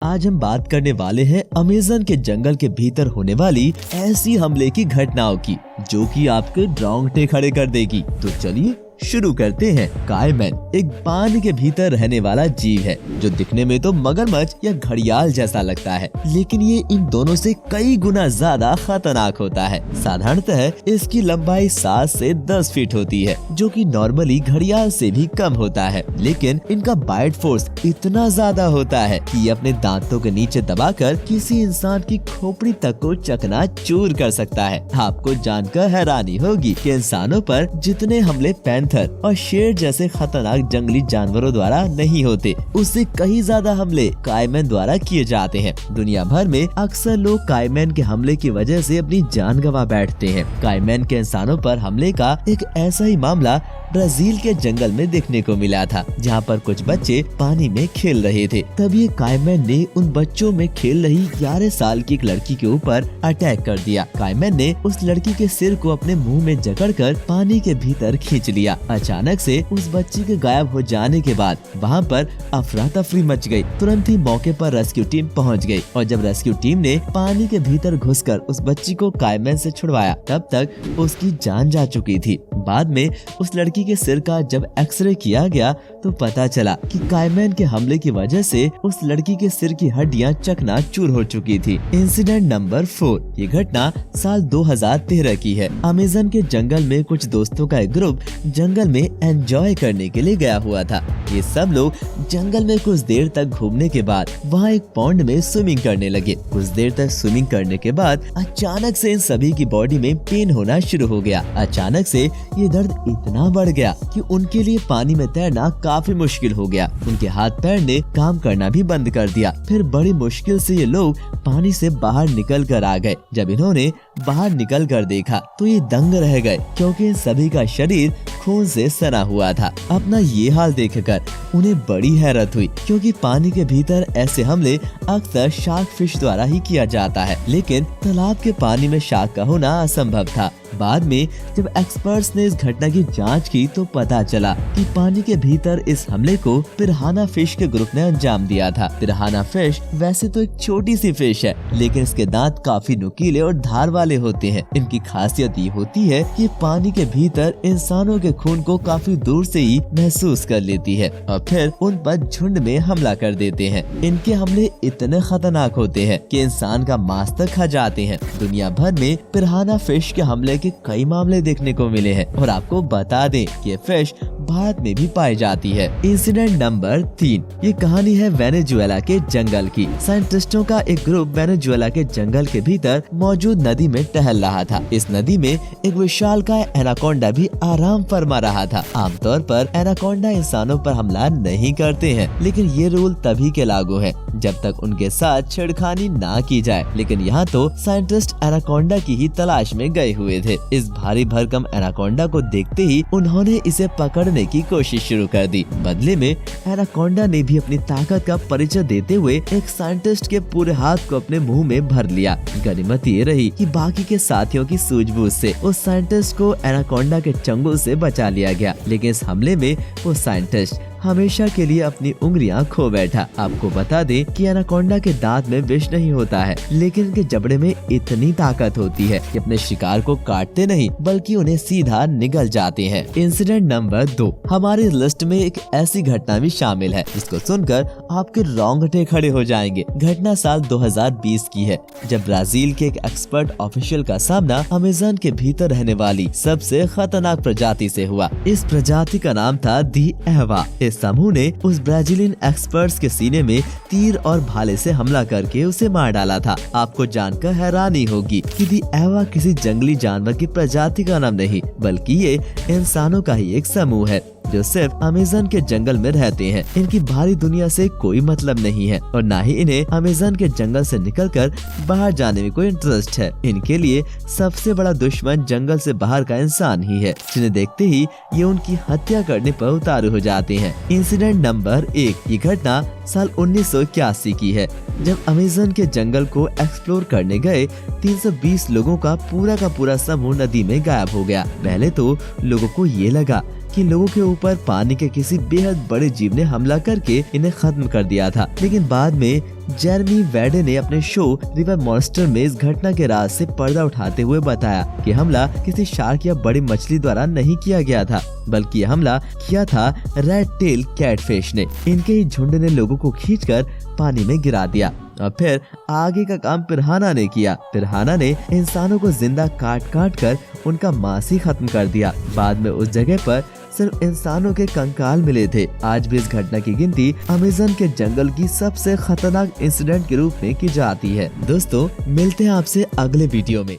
आज हम बात करने वाले हैं अमेज़न के जंगल के भीतर होने वाली ऐसी हमले की घटनाओं की जो कि आपके रोंगटे खड़े कर देगी। तो चलिए शुरू करते हैं। काईमैन एक पानी के भीतर रहने वाला जीव है जो दिखने में तो मगरमच्छ या घड़ियाल जैसा लगता है, लेकिन ये इन दोनों से कई गुना ज्यादा खतरनाक होता है। साधारणतः इसकी लंबाई 7 से 10 फीट होती है, जो कि नॉर्मली घड़ियाल से भी कम होता है, लेकिन इनका बाइट फोर्स इतना ज्यादा होता है कि ये अपने दांतों के नीचे दबाकर किसी इंसान की खोपड़ी तक को चकनाचूर कर सकता है। आपको जानकर हैरानी होगी कि इंसानों पर जितने हमले पैंथर और शेर जैसे खतरनाक जंगली जानवरों द्वारा नहीं होते, उससे कहीं ज्यादा हमले काईमैन द्वारा किए जाते हैं। दुनिया भर में अक्सर लोग काईमैन के हमले की वजह से अपनी जान गंवा बैठते हैं। काईमैन के इंसानों पर हमले का एक ऐसा ही मामला ब्राजील के जंगल में देखने को मिला था, जहाँ पर कुछ बच्चे पानी में खेल रहे थे। तभी काईमैन ने उन बच्चों में खेल रही 11 साल की एक लड़की के ऊपर अटैक कर दिया। काईमैन ने उस लड़की के सिर को अपने मुंह में जकड़कर पानी के भीतर खींच लिया। अचानक से उस बच्ची के गायब हो जाने के बाद वहाँ पर अफरा तफरी मच गई। तुरंत ही मौके पर रेस्क्यू टीम पहुँच गई और जब रेस्क्यू टीम ने पानी के भीतर घुसकर उस बच्ची को काईमैन से छुड़वाया, तब तक उसकी जान जा चुकी थी। बाद में उस लड़की के सिर का जब एक्सरे किया गया तो पता चला कि काईमैन के हमले की वजह से उस लड़की के सिर की हड्डियां चकनाचूर हो चुकी थी। इंसिडेंट नंबर 4, ये घटना साल 2013 की है। अमेज़न के जंगल में कुछ दोस्तों का एक ग्रुप जंगल में एंजॉय करने के लिए गया हुआ था। ये सब लोग जंगल में कुछ देर तक घूमने के बाद वहाँ एक पॉन्ड में स्विमिंग करने लगे। कुछ देर तक स्विमिंग करने के बाद अचानक से इन सभी की बॉडी में पेन होना शुरू हो गया। अचानक से ये दर्द इतना बढ़ गया कि उनके लिए पानी में तैरना काफी मुश्किल हो गया। उनके हाथ पैर ने काम करना भी बंद कर दिया। फिर बड़ी मुश्किल से ये लोग पानी से बाहर निकल कर आ गए। जब इन्होंने बाहर निकल कर देखा तो ये दंग रह गए, क्योंकि इन सभी का शरीर खून से सना हुआ था। अपना ये हाल देखकर उन्हें बड़ी हैरत हुई, क्योंकि पानी के भीतर ऐसे हमले अक्सर शार्क फिश द्वारा ही किया जाता है, लेकिन तालाब के पानी में शार्क का होना असंभव था। बाद में जब एक्सपर्ट्स ने इस घटना की जांच की तो पता चला कि पानी के भीतर इस हमले को पिरान्हा फिश के ग्रुप ने अंजाम दिया था। पिरान्हा फिश वैसे तो एक छोटी सी फिश है, लेकिन इसके दांत काफी नुकीले और धार वाले होते हैं। इनकी खासियत ये होती है कि पानी के भीतर इंसानों के खून को काफी दूर से ही महसूस कर लेती है और फिर उन पर झुंड में हमला कर देते हैं। इनके हमले इतने खतरनाक होते हैं कि इंसान का मांस तक खा जाते हैं। दुनिया भर में पिरान्हा फिश के हमले के कई मामले देखने को मिले हैं और आपको बता दें कि ये फिश भारत में भी पाई जाती है। इंसिडेंट नंबर 3, ये कहानी है वेनेजुएला के जंगल की। साइंटिस्टों का एक ग्रुप वेनेजुएला के जंगल के भीतर मौजूद नदी में टहल रहा था। इस नदी में एक विशालकाय एनाकोंडा भी आराम फरमा रहा था। आमतौर पर एनाकोंडा इंसानों पर हमला नहीं करते हैं, लेकिन ये रूल तभी के लागू है जब तक उनके साथ छेड़खानी ना की जाए। लेकिन यहाँ तो साइंटिस्ट एनाकोंडा की ही तलाश में गए हुए थे। इस भारी भरकम एनाकोंडा को देखते ही उन्होंने इसे पकड़ने की कोशिश शुरू कर दी। बदले में एनाकोंडा ने भी अपनी ताकत का परिचय देते हुए एक साइंटिस्ट के पूरे हाथ को अपने मुंह में भर लिया। गनीमत ये रही कि बाकी के साथियों की सूझबूझ से उस साइंटिस्ट को एनाकोंडा के चंगुल से बचा लिया गया, लेकिन इस हमले में वो साइंटिस्ट हमेशा के लिए अपनी उंगलियां खो बैठा। आपको बता दें कि एनाकोंडा के दांत में विष नहीं होता है, लेकिन इनके जबड़े में इतनी ताकत होती है कि अपने शिकार को काटते नहीं बल्कि उन्हें सीधा निगल जाते हैं। इंसिडेंट नंबर 2, हमारी लिस्ट में एक ऐसी घटना भी शामिल है जिसको सुनकर आपके रोंगटे खड़े हो जाएंगे। घटना साल 2020 की है, जब ब्राजील के एक एक्सपर्ट ऑफिशियल का सामना अमेज़न के भीतर रहने वाली सबसे खतरनाक प्रजाति से हुआ। इस प्रजाति का नाम था दी एवा। इस समूह ने उस ब्राजीलियन एक्सपर्ट्स के सीने में तीर और भाले से हमला करके उसे मार डाला था। आपको जानकर हैरानी होगी कि दी एवा किसी जंगली जानवर की प्रजाति का नाम नहीं, बल्कि ये इंसानों का ही एक समूह है जो सिर्फ अमेज़न के जंगल में रहते हैं। इनकी बाहरी दुनिया से कोई मतलब नहीं है और न ही इन्हें अमेज़न के जंगल से निकलकर बाहर जाने में कोई इंटरेस्ट है। इनके लिए सबसे बड़ा दुश्मन जंगल से बाहर का इंसान ही है, जिन्हें देखते ही ये उनकी हत्या करने पर उतारू हो जाते हैं। इंसिडेंट नंबर 1, ये घटना साल 1981 की है, जब अमेज़न के जंगल को एक्सप्लोर करने गए 320 लोगों का पूरा समूह नदी में गायब हो गया। पहले तो लोगों को ये लगा कि लोगों के ऊपर पानी के किसी बेहद बड़े जीव ने हमला करके इन्हें खत्म कर दिया था। लेकिन बाद में जेरेमी वेडे ने अपने शो रिवर मॉन्स्टर में इस घटना के राज से पर्दा उठाते हुए बताया कि हमला किसी शार्क या बड़ी मछली द्वारा नहीं किया गया था, बल्कि हमला किया था रेड टेल कैटफिश ने। इनके ही झुंड ने लोगों को खींचकर पानी में गिरा दिया और फिर आगे का काम पिरहाना ने किया। पिरहाना ने इंसानों को जिंदा काट काट कर उनका मांस ही खत्म कर दिया। बाद में उस जगह पर सिर्फ इंसानों के कंकाल मिले थे। आज भी इस घटना की गिनती अमेज़न के जंगल की सबसे खतरनाक इंसिडेंट के रूप में की जाती है। दोस्तों, मिलते हैं आपसे अगले वीडियो में।